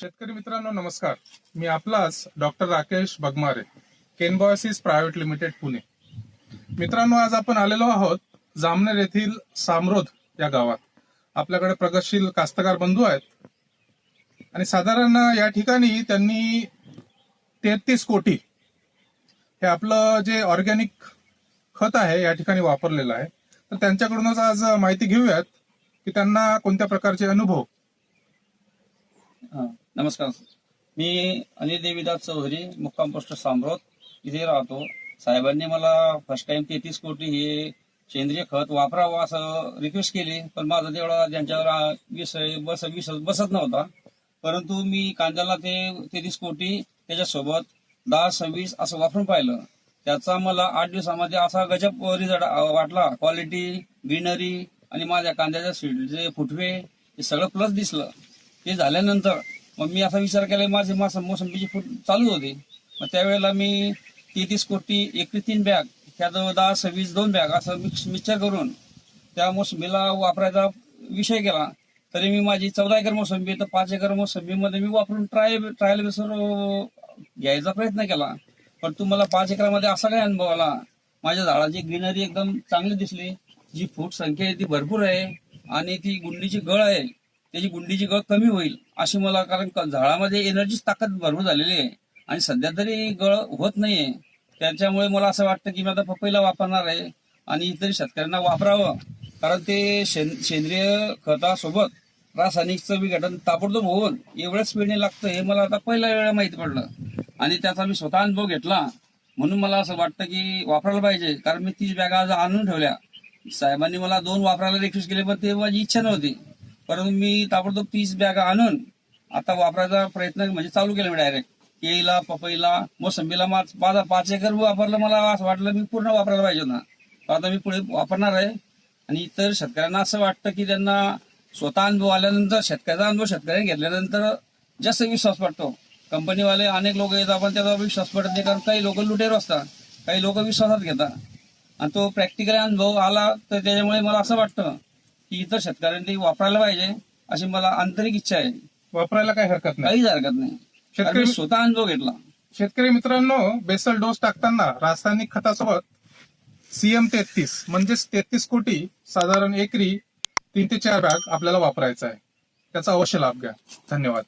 शेतकरी मित्रांनो नमस्कार. मी आपलाच डॉक्टर राकेश बगमारे, केनबॉयसिस प्रायव्हेट लिमिटेड पुणे. मित्रांनो, आज आपण आलेलो आहोत जामनेर येथील सामरोद या गावात. आपल्याकडे प्रगतशील कास्तकार बंधू आहेत आणि साधारण या ठिकाणी त्यांनी 33 कोटी हे आपलं जे ऑर्गॅनिक खत आहे या ठिकाणी वापरलेलं आहे. तर त्यांच्याकडूनच आज माहिती घेऊयात की त्यांना कोणत्या प्रकारचे अनुभव. नमस्कार. मी अनिल देवीदास चौधरी, मुक्काम पोस्ट सामरोद इथे राहतो. साहेबांनी मला फर्स्ट टाइम 33 कोटी हे सेंद्रिय खत वापरावं असं रिक्वेस्ट केली, पण माझा तेवढा त्यांच्यावर विषय बसत नव्हता. परंतु मी कांद्याला ते 33 कोटी त्याच्यासोबत 10-26 असं वापरून पाहिलं. त्याचा मला 8 दिवसामध्ये असा गजब रिझल्ट वाटला. क्वालिटी, ग्रीनरी आणि माझ्या कांद्याच्या सीडचे फुटवे हे सगळं प्लस दिसलं. ते झाल्यानंतर मग मी असा विचार केला, माझे मोसंबीची फूट चालू होते. मग त्यावेळेला मी 33 कोटी 31 बॅग, त्यात 10-26 2 बॅग असं मिक्सचर करून त्या मोसंबीला वापरायचा विषय केला. तरी मी माझी 14 एकर मोसंबी तर 5 एकर मोसंबीमध्ये मी वापरून ट्रायल बेसवर घ्यायचा प्रयत्न केला. पण तुम्हाला 5 एकरामध्ये असा काय अनुभव आला. माझ्या झाडाची ग्रीनरी एकदम चांगली दिसली, जी फूट संख्या आहे ती भरपूर आहे आणि ती गुंडीची गळ आहे त्याची गुंडीची गळ कमी होईल अशी मला, कारण झाडामध्ये एनर्जीच ताकद भरपूर झालेली आहे आणि सध्या तरी गळ होत नाहीये. त्याच्यामुळे मला असं वाटतं की मी आता पपईला वापरणार आहे आणि इतर शेतकऱ्यांना वापरावं, कारण ते सेंद्रिय खतासोबत रासायनिकचं विघटन ताबडतोब होऊन एवढ्या स्पीडने लागतं हे मला आता पहिल्या वेळा माहिती पडलं आणि त्याचा मी स्वतः अनुभव घेतला. म्हणून मला असं वाटतं की वापरायला पाहिजे. कारण मी 30 बॅगा आज आणून ठेवल्या. साहेबांनी मला 2 वापरायला रिक्वेस्ट केली, पण ते माझी इच्छा नव्हती. परंतु मी ताबडतोब 30 बॅगा आणून आता वापरायचा प्रयत्न म्हणजे चालू केला. मी डायरेक्ट केळीला, पपईला, मोसंबीला 5 एकर वापरलं. मला असं वाटलं मी पूर्ण वापरायला पाहिजे ना. आता मी पुढे वापरणार आहे आणि इतर शेतकऱ्यांना असं वाटतं की त्यांना स्वतः अनुभव आल्यानंतर, शेतकऱ्याचा अनुभव शेतकऱ्यांनी घेतल्यानंतर जास्त विश्वास पडतो. कंपनीवाले अनेक लोक येतात पण त्याचा विश्वास पडत नाही, कारण काही लोक लुटेर असतात, काही लोक विश्वासात घेतात आणि तो प्रॅक्टिकल अनुभव आला. तर त्याच्यामुळे मला असं वाटतं की इतर शेतकऱ्यांनी वापरायला पाहिजे अशी मला आंतरिक इच्छा आहे. वापरायला काही हरकत नाही. काहीच हरकत नाही. शेतकरी स्वतः अनुभव घेतला. शेतकरी मित्रांनो, बेसल डोस टाकताना रासायनिक खतासोबत CM33 म्हणजेच 33 कोटी साधारण एकरी 3 ते 4 बॅग आपल्याला वापरायचा आहे. त्याचा अवश्य लाभ घ्या. धन्यवाद.